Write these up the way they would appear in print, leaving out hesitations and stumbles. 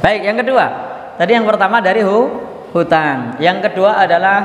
Baik, yang kedua. Tadi yang pertama dari hutang. Yang kedua adalah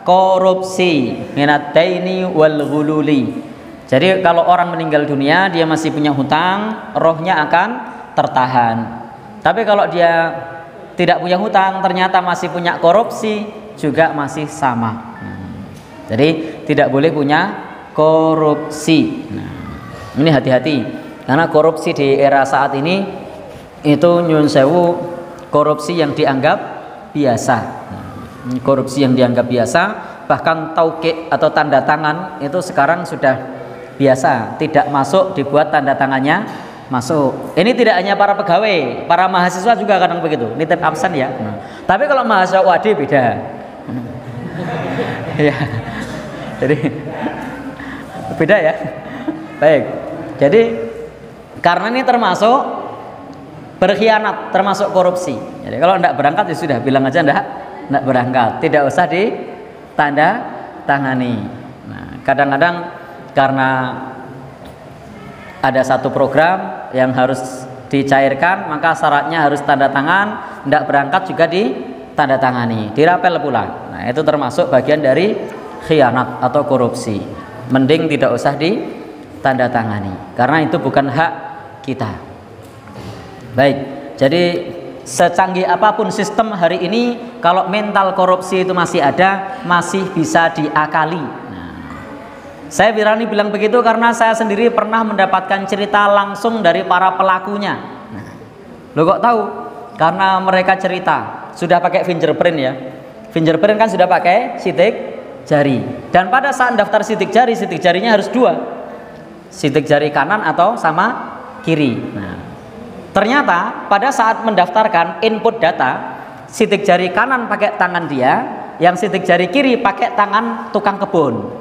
korupsi, minat daini wal ghululi. Jadi kalau orang meninggal dunia dia masih punya hutang, rohnya akan tertahan. Tapi kalau dia tidak punya hutang, ternyata masih punya korupsi, juga masih sama. Jadi tidak boleh punya korupsi. Nah, ini hati-hati karena korupsi di era saat ini itu nyun sewu, korupsi yang dianggap biasa. Korupsi yang dianggap biasa, bahkan tauqi atau tanda tangan itu sekarang sudah biasa, tidak masuk dibuat tanda tangannya masuk. Ini tidak hanya para pegawai, para mahasiswa juga kadang begitu, nitip absen ya. Tapi kalau mahasiswa UAD beda. Ya. Jadi beda ya. Baik. Jadi karena ini termasuk berkhianat, termasuk korupsi. Jadi kalau tidak berangkat ya sudah, bilang aja tidak berangkat, tidak usah ditanda tangani. Nah, kadang-kadang karena ada satu program yang harus dicairkan, maka syaratnya harus tanda tangan, tidak berangkat juga ditanda tangani, dirapel pula. Nah, itu termasuk bagian dari khianat atau korupsi. Mending tidak usah ditanda tangani, karena itu bukan hak kita. Baik, jadi secanggih apapun sistem hari ini, kalau mental korupsi itu masih ada, masih bisa diakali. Saya berani bilang begitu karena saya sendiri pernah mendapatkan cerita langsung dari para pelakunya. Lo kok tahu? Karena mereka cerita sudah pakai fingerprint ya. Fingerprint kan sudah pakai sidik jari. Dan pada saat daftar sidik jarinya harus dua, sidik jari kanan atau sama kiri. Nah, ternyata pada saat mendaftarkan input data, sidik jari kanan pakai tangan dia, yang sidik jari kiri pakai tangan tukang kebun.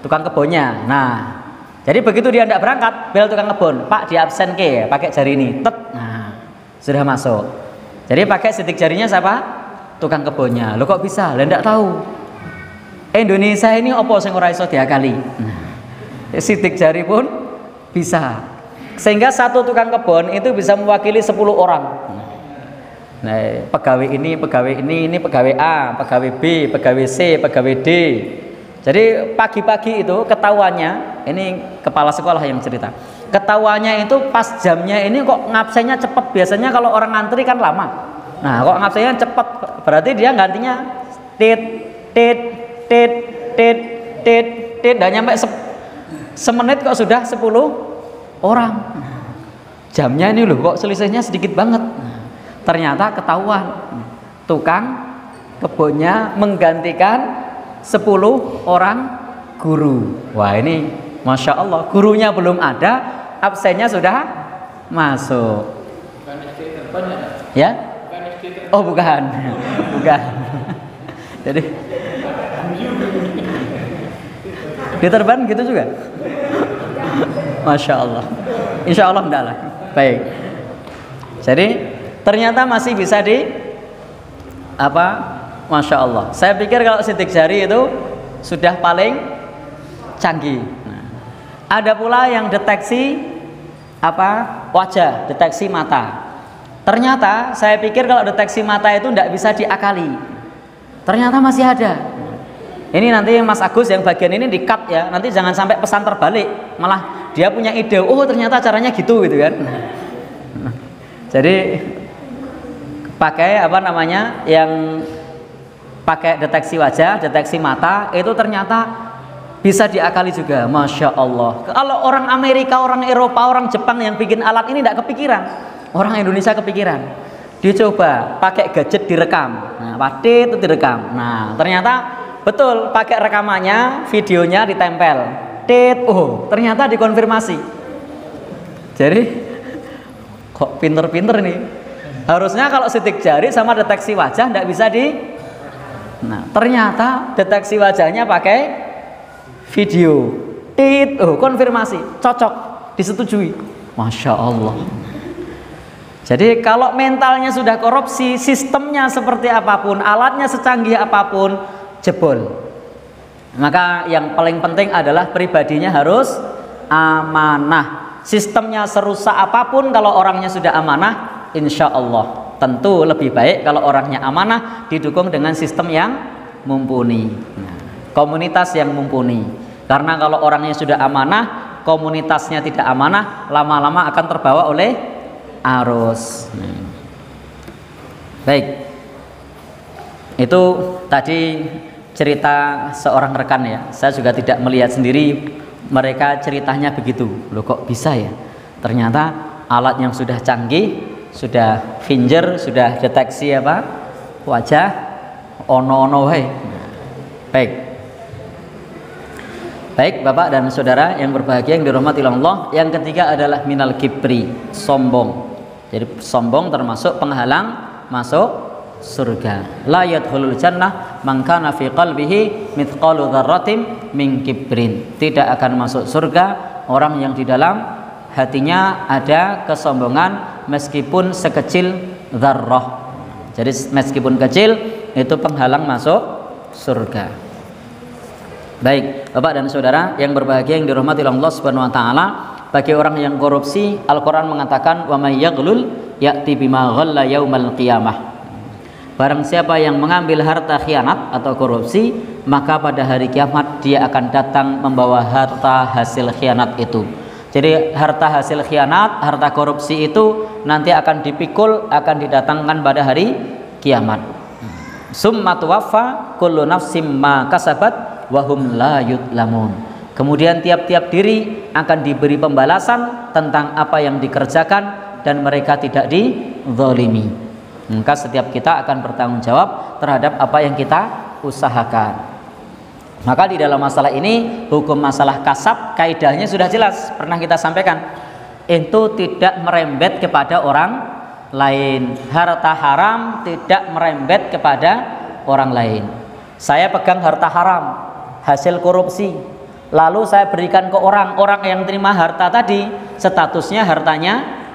Tukang kebunnya. Nah, jadi begitu dia tidak berangkat, bel tukang kebun, Pak di absen ke, pakai jari ini, tet, nah sudah masuk. Jadi pakai sidik jarinya siapa? Tukang kebunnya. Lo kok bisa? Lo tidak tahu. Indonesia ini opo sing ora iso diakali. Nah, sidik jari pun bisa. Sehingga satu tukang kebun itu bisa mewakili 10 orang. Nah, pegawai ini pegawai A, pegawai B, pegawai C, pegawai D. Jadi pagi-pagi itu ketahuannya, ini kepala sekolah yang cerita, ketahuannya itu pas jamnya ini kok ngabsennya cepat. Biasanya kalau orang ngantri kan lama. Nah, kok ngabsennya cepat, berarti dia gantinya tit tit tit tit tit tit, dan nyampe semenit kok sudah 10 orang. Jamnya ini loh kok selisihnya sedikit banget. Ternyata ketahuan tukang kebunnya menggantikan 10 orang guru. Wah, ini Masya Allah, gurunya belum ada, absennya sudah masuk. Ya? Oh bukan. Bukan. Jadi diterban gitu juga. Masya Allah. Insya Allah enggak lah. Baik. Jadi ternyata masih bisa Masya Allah. Saya pikir kalau sidik jari itu sudah paling canggih. Nah, ada pula yang deteksi wajah, deteksi mata. Ternyata saya pikir kalau deteksi mata itu tidak bisa diakali. Ternyata masih ada. Ini nanti Mas Agus yang bagian ini di-cut ya. Nanti jangan sampai pesan terbalik. Malah dia punya ide, oh ternyata caranya gitu kan. Jadi pakai yang pakai deteksi wajah, deteksi mata, itu ternyata bisa diakali juga. Masya Allah. Kalau orang Amerika, orang Eropa, orang Jepang yang bikin alat ini tidak kepikiran, orang Indonesia kepikiran. Dicoba pakai gadget direkam, nah pasti itu direkam. Nah ternyata betul, pakai rekamannya, videonya ditempel, ternyata dikonfirmasi. Jadi kok pinter-pinter nih. Harusnya kalau sidik jari sama deteksi wajah tidak bisa Nah, ternyata deteksi wajahnya pakai video. Konfirmasi, cocok, disetujui. Masya Allah. Jadi kalau mentalnya sudah korupsi, sistemnya seperti apapun, alatnya secanggih apapun, jebol. Maka yang paling penting adalah pribadinya harus amanah. Sistemnya serusak apapun, kalau orangnya sudah amanah, insya Allah Tentu lebih baik kalau orangnya amanah didukung dengan sistem yang mumpuni. Nah, komunitas yang mumpuni. Karena kalau orangnya sudah amanah, komunitasnya tidak amanah, lama-lama akan terbawa oleh arus. Baik. Itu tadi cerita seorang rekan ya. Saya juga tidak melihat sendiri, mereka ceritanya begitu. Loh kok bisa ya? Ternyata alat yang sudah canggih, sudah finger, sudah deteksi apa? Wajah ono-ono wae. Baik. Baik Bapak dan Saudara yang berbahagia yang dirahmati Allah, yang ketiga adalah minal kibri, sombong. Jadi sombong termasuk penghalang masuk surga. La yadkhulul jannah man kana fi qalbihi mithqalu dzarratin min kibrin. Tidak akan masuk surga orang yang di dalam hatinya ada kesombongan meskipun sekecil dzarrah. Jadi meskipun kecil itu penghalang masuk surga. Baik, Bapak dan Saudara yang berbahagia yang dirahmati Allah Subhanahu wa taala, bagi orang yang korupsi, Al-Qur'an mengatakan wa may yaghlul ya'ti bima ghalla yaumal qiyamah. Barang siapa yang mengambil harta khianat atau korupsi, maka pada hari kiamat dia akan datang membawa harta hasil khianat itu. Jadi harta hasil khianat, harta korupsi itu nanti akan dipikul, akan didatangkan pada hari kiamat. Summa tuwaffa kullu nafsim ma kasabat wa hum la yudlamun. Kemudian tiap-tiap diri akan diberi pembalasan tentang apa yang dikerjakan dan mereka tidak dizalimi. Maka setiap kita akan bertanggung jawab terhadap apa yang kita usahakan. Maka di dalam masalah ini, hukum masalah kasab kaidahnya sudah jelas, pernah kita sampaikan. Itu tidak merembet kepada orang lain. Harta haram tidak merembet kepada orang lain. Saya pegang harta haram, hasil korupsi, lalu saya berikan ke orang yang terima harta tadi, statusnya hartanya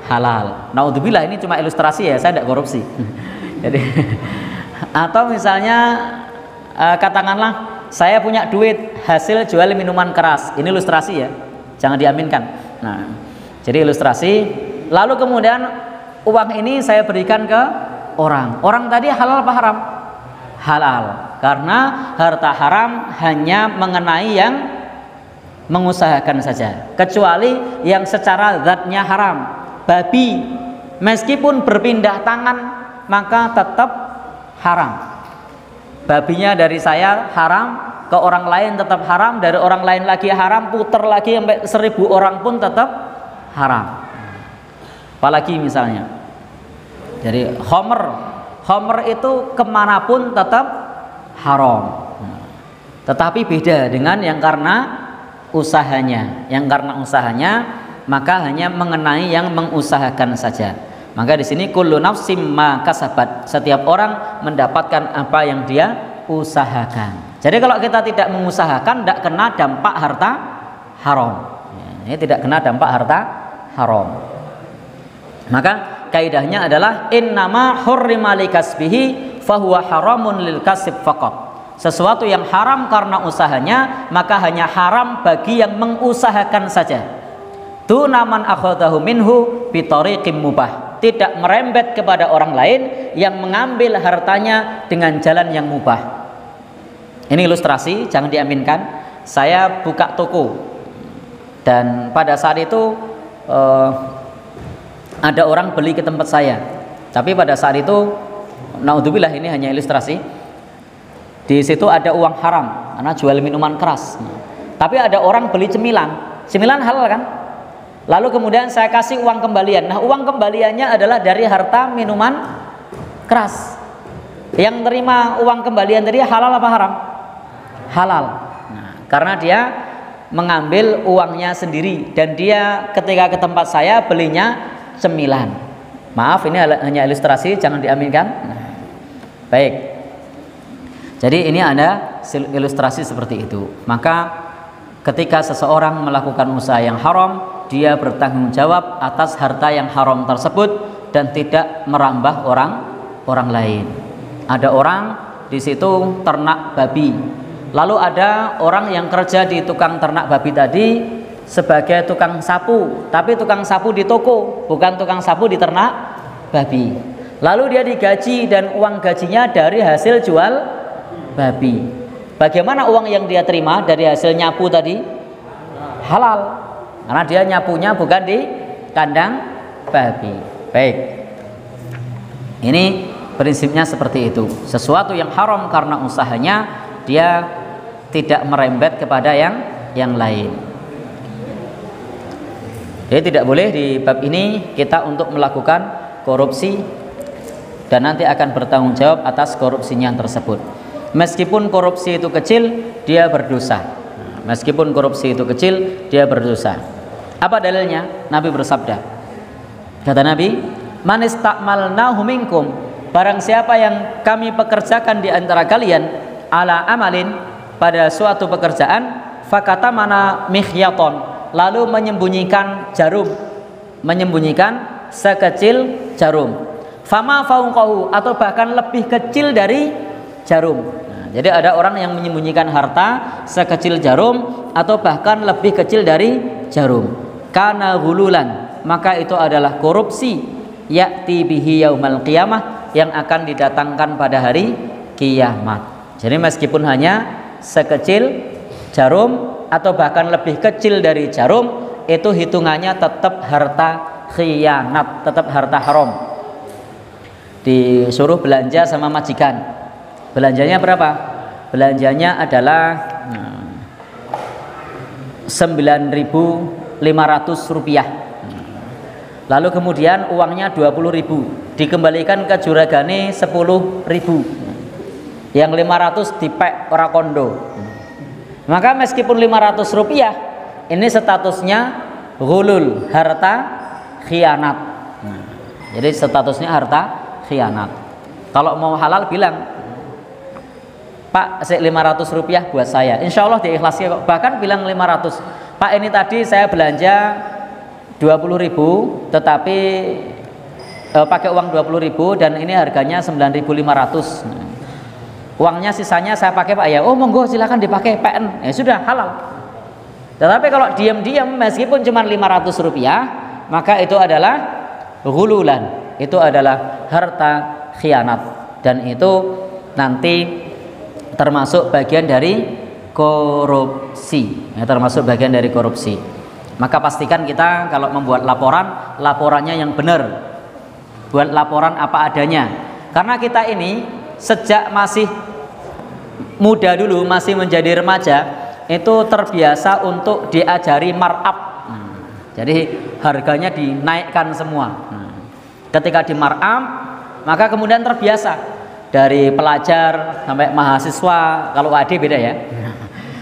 halal. Naudzubillah, ini cuma ilustrasi ya, saya tidak korupsi. Jadi atau misalnya katakanlah saya punya duit hasil jual minuman keras, ini ilustrasi ya, jangan diaminkan. Nah, jadi ilustrasi. Lalu kemudian uang ini saya berikan ke orang tadi halal apa haram? Halal, karena harta haram hanya mengenai yang mengusahakan saja, kecuali yang secara zatnya haram. Babi meskipun berpindah tangan maka tetap haram. Babinya dari saya haram, ke orang lain tetap haram, dari orang lain lagi haram, puter lagi sampai 1000 orang pun tetap haram. Apalagi misalnya, jadi homer itu kemanapun tetap haram. Tetapi beda dengan yang karena usahanya, maka hanya mengenai yang mengusahakan saja. Maka di sini kullu nafsim ma kasabat, setiap orang mendapatkan apa yang dia usahakan. Jadi kalau kita tidak mengusahakan, tidak kena dampak harta haram. Ini tidak kena dampak harta haram. Maka kaidahnya adalah innama hurrima likasbihi fahuwa haramun lil kasib faqat. Sesuatu yang haram karena usahanya, maka hanya haram bagi yang mengusahakan saja. Duna man akhadahu minhu bi tariqim mubah. Tidak merembet kepada orang lain yang mengambil hartanya dengan jalan yang mubah. Ini ilustrasi, jangan diaminkan. Saya buka toko dan pada saat itu ada orang beli ke tempat saya. Tapi pada saat itu, naudzubillah, ini hanya ilustrasi. Di situ ada uang haram karena jual minuman keras. Tapi ada orang beli cemilan halal kan? Lalu kemudian saya kasih uang kembalian. Nah, uang kembaliannya adalah dari harta minuman keras. Yang terima uang kembalian tadi halal apa haram? Halal. Nah, karena dia mengambil uangnya sendiri dan dia ketika ke tempat saya belinya cemilan. Maaf, ini hanya ilustrasi, jangan diaminkan. Nah, baik. Jadi ini ada ilustrasi seperti itu. Maka ketika seseorang melakukan usaha yang haram, dia bertanggung jawab atas harta yang haram tersebut dan tidak merambah orang lain. Ada orang di situ ternak babi. Lalu ada orang yang kerja di tukang ternak babi tadi sebagai tukang sapu, tapi tukang sapu di toko, bukan tukang sapu di ternak babi. Lalu dia digaji dan uang gajinya dari hasil jual babi. Bagaimana uang yang dia terima dari hasil nyapu tadi? Halal, karena dia nyapunya bukan di kandang babi. Baik, ini prinsipnya seperti itu. Sesuatu yang haram karena usahanya, dia tidak merembet kepada yang lain. Jadi tidak boleh di bab ini kita untuk melakukan korupsi dan nanti akan bertanggung jawab atas korupsinya tersebut. Meskipun korupsi itu kecil, dia berdosa. Meskipun korupsi itu kecil, dia berdosa. Apa dalilnya? Nabi bersabda, kata Nabi, man istakmalnahu minkum, barang siapa yang kami pekerjakan di antara kalian, ala amalin, pada suatu pekerjaan, fakata mana mikhyaton, lalu menyembunyikan jarum, menyembunyikan sekecil jarum, fama fauqahu, atau bahkan lebih kecil dari jarum. Nah, jadi ada orang yang menyembunyikan harta sekecil jarum atau bahkan lebih kecil dari jarum, kana gululan, maka itu adalah korupsi, ya'ti bihi yaumal qiyamah, yang akan didatangkan pada hari kiamat. Jadi meskipun hanya sekecil jarum atau bahkan lebih kecil dari jarum, itu hitungannya tetap harta khianat, tetap harta haram. Disuruh belanja sama majikan, belanjanya berapa? Belanjanya adalah 9.500 rupiah. Lalu kemudian uangnya 20.000, dikembalikan ke juragane 10.000, yang 500 dipek ora kondo. Maka meskipun 500 rupiah, ini statusnya ghulul, harta khianat. Jadi statusnya harta khianat. Kalau mau halal bilang, Pak, 500 rupiah buat saya, insya Allah diikhlasi kok. Bahkan bilang 500, Pak, ini tadi saya belanja 20.000, tetapi pakai uang 20.000 dan ini harganya 9.500. Uangnya sisanya saya pakai Pak ya. Oh monggo silakan dipakai PN. Ya sudah, halal. Tetapi kalau diam-diam meskipun cuma 500 rupiah, maka itu adalah ghululan, itu adalah harta khianat, dan itu nanti termasuk bagian dari korupsi, ya, termasuk bagian dari korupsi. Maka pastikan kita kalau membuat laporan, laporannya yang benar, buat laporan apa adanya. Karena kita ini sejak masih muda dulu, masih menjadi remaja, itu terbiasa untuk diajari markup. Jadi harganya dinaikkan semua. Ketika di markup, maka kemudian terbiasa, dari pelajar sampai mahasiswa, kalau AD beda ya,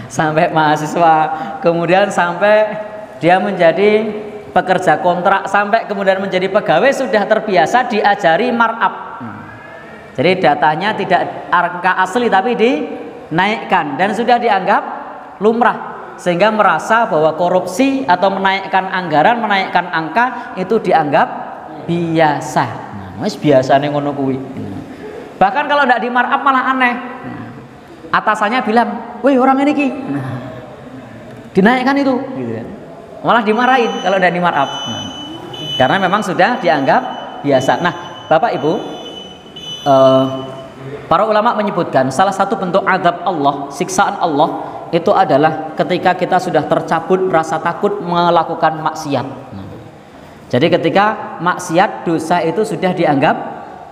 sampai mahasiswa, kemudian sampai dia menjadi pekerja kontrak, sampai kemudian menjadi pegawai, sudah terbiasa diajari markup. Jadi datanya tidak angka asli tapi dinaikkan dan sudah dianggap lumrah, sehingga merasa bahwa korupsi atau menaikkan anggaran, menaikkan angka itu dianggap biasa. Mas biasanya ngono kuwi. Bahkan kalau tidak di markup malah aneh. Atasannya bilang, "Woi orang ini ki." Dinaikkan itu, gitu. Malah dimarahin kalau tidak di markup. Karena memang sudah dianggap biasa. Nah, Bapak Ibu, para ulama menyebutkan salah satu bentuk azab Allah, siksaan Allah, itu adalah ketika kita sudah tercabut rasa takut melakukan maksiat. Jadi ketika maksiat, dosa itu sudah dianggap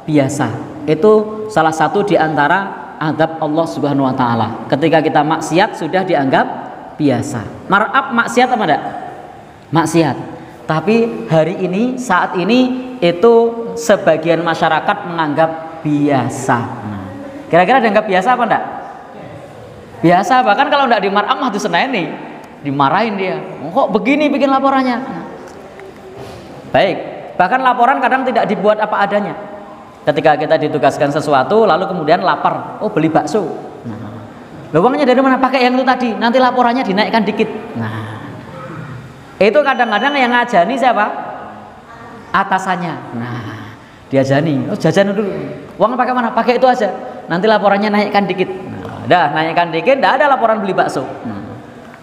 biasa, itu salah satu di antara azab Allah Subhanahu wa taala. Ketika kita maksiat sudah dianggap biasa. Markup maksiat apa enggak? Maksiat. Tapi hari ini, saat ini, itu sebagian masyarakat menganggap biasa. Kira-kira dianggap biasa apa enggak? Biasa. Bahkan kalau enggak di markup mah diseneni, dimarahin dia. Kok begini bikin laporannya? Baik. Bahkan laporan kadang tidak dibuat apa adanya. Ketika kita ditugaskan sesuatu, lalu kemudian lapar, oh beli bakso. Uangnya dari mana? Pakai yang itu tadi. Nanti laporannya dinaikkan dikit. Nah, itu kadang-kadang yang ngajani siapa? Atasannya. Nah, diajani, oh jajan dulu. Uang pakai mana? Pakai itu aja. Nanti laporannya naikkan dikit. Nah, dah naikkan dikit, tidak ada laporan beli bakso.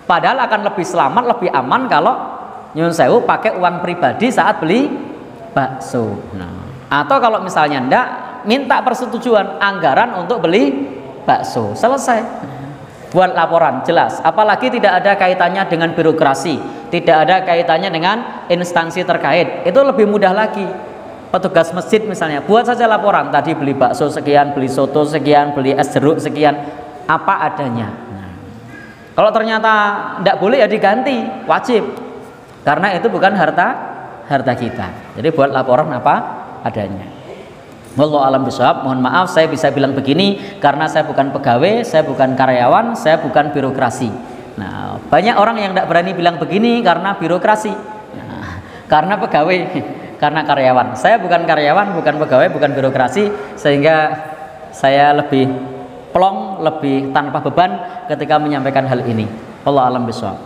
Padahal akan lebih selamat, lebih aman kalau nyun sewu pakai uang pribadi saat beli bakso. Nah, Atau kalau misalnya ndak, minta persetujuan anggaran untuk beli bakso, selesai. Buat laporan jelas, apalagi tidak ada kaitannya dengan birokrasi, tidak ada kaitannya dengan instansi terkait, itu lebih mudah lagi. Petugas masjid misalnya, buat saja laporan, tadi beli bakso sekian, beli soto sekian, beli es jeruk sekian, apa adanya. Nah, kalau ternyata tidak boleh ya diganti, wajib, karena itu bukan harta kita. Jadi buat laporan apa adanya. Wallahu alam bishawab. Mohon maaf saya bisa bilang begini karena saya bukan pegawai, saya bukan karyawan, saya bukan birokrasi. Nah, banyak orang yang tidak berani bilang begini karena birokrasi, nah, karena pegawai, karena karyawan. Saya bukan karyawan, bukan pegawai, bukan birokrasi, sehingga saya lebih plong, lebih tanpa beban ketika menyampaikan hal ini. Wallahu alam bishawab.